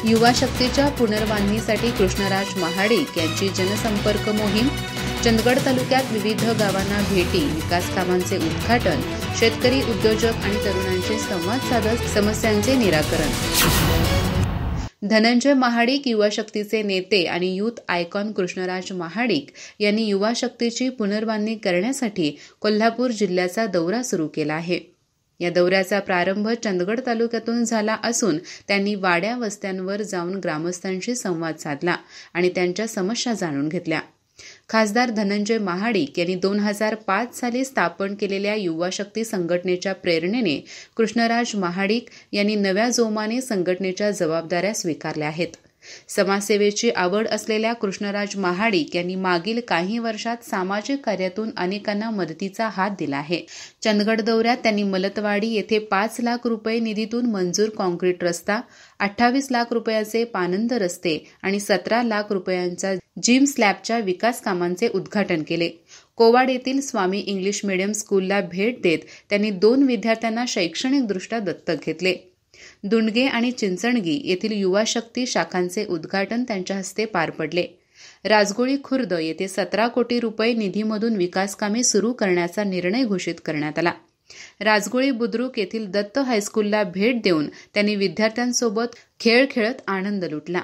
युवा शक्तीच्या पुनर्बांधणीसाठी कृष्णराज महाडिक यांची जनसंपर्क मोहीम, चंदगड तालुक्यात विविध गावांना भेटी, विकास कामांचे उद्घाटन, शेतकरी, उद्योजक आणि तरुणांशी संवाद साधत समस्यांचे निराकरण. धनंजय महाडिक युवा शक्तीचे नेते आणि यूथ आयकॉन कृष्णराज महाडिक यांनी युवा शक्तीची पुनर्बांधणी करण्यासाठी कोल्हापूर जिल्ह्याचा दौरा सुरू केला आहे. या दौऱ्याचा प्रारंभ चंदगड तालुक्यातून झाला असून त्यांनी वाड्या वस्त्यांवर जाऊन ग्रामस्थांशी संवाद साधला आणि त्यांच्या समस्या जाणून घेतल्या. खासदार धनंजय महाडिक यांनी 2005 साली स्थापन केलेल्या युवा शक्ती संघटनेच्या प्रेरणेने कृष्णराज महाडिक यांनी नव्या जोमाने संघटनेच्या जबाबदाऱ्या स्वीकारल्या आहेत. समाजसेवेची आवड असलेल्या कृष्णराज महाडिक यांनी मागील काही वर्षात सामाजिक कार्यातून अनेकांना मदतीचा हात दिला आहे. चंदगड दौऱ्यात त्यांनी मलतवाडी येथे 5 लाख रुपये निधीतून मंजूर कॉन्क्रीट रस्ता, 28 लाख रुपयाचे पानंद रस्ते आणि 17 लाख रुपयांचा जिम स्लॅबच्या विकास कामांचे उद्घाटन केले. कोवाड येथील स्वामी इंग्लिश मीडियम स्कूलला भेट देत त्यांनी 2 विद्यार्थ्यांना शैक्षणिकदृष्ट्या दत्तक घेतले. दुंडगे आणि चिंचणगी येथील युवा शक्ती शाखांचे उद्घाटन त्यांच्या हस्ते पार पडले. राजगोळी खुर्द येथे 17 कोटी रुपये निधीमधून विकास कामे सुरू करण्याचा निर्णय घोषित करण्यात आला. राजगोळी बुद्रुक येथील दत्त हायस्कूलला भेट देऊन त्यांनी विद्यार्थ्यांसोबत खेळ खेळत आनंद लुटला.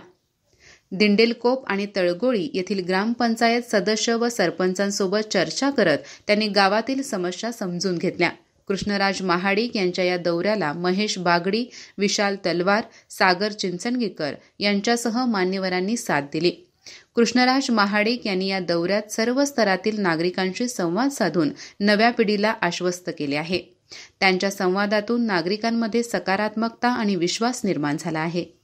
दिंडेलकोप आणि तळगोळी येथील ग्रामपंचायत सदस्य व सरपंचांसोबत चर्चा करत त्यांनी गावातील समस्या समजून घेतल्या. कृष्णराज महाडिक यांच्या या दौऱ्याला महेश बागडी, विशाल तलवार, सागर चिंचणगीकर यांच्यासह मान्यवरांनी साथ दिली. कृष्णराज महाडिक यांनी या दौऱ्यात सर्व स्तरातील नागरिकांशी संवाद साधून नव्या पिढीला आश्वस्त केले आहे. त्यांच्या संवादातून नागरिकांमध्ये सकारात्मकता आणि विश्वास निर्माण झाला आहे.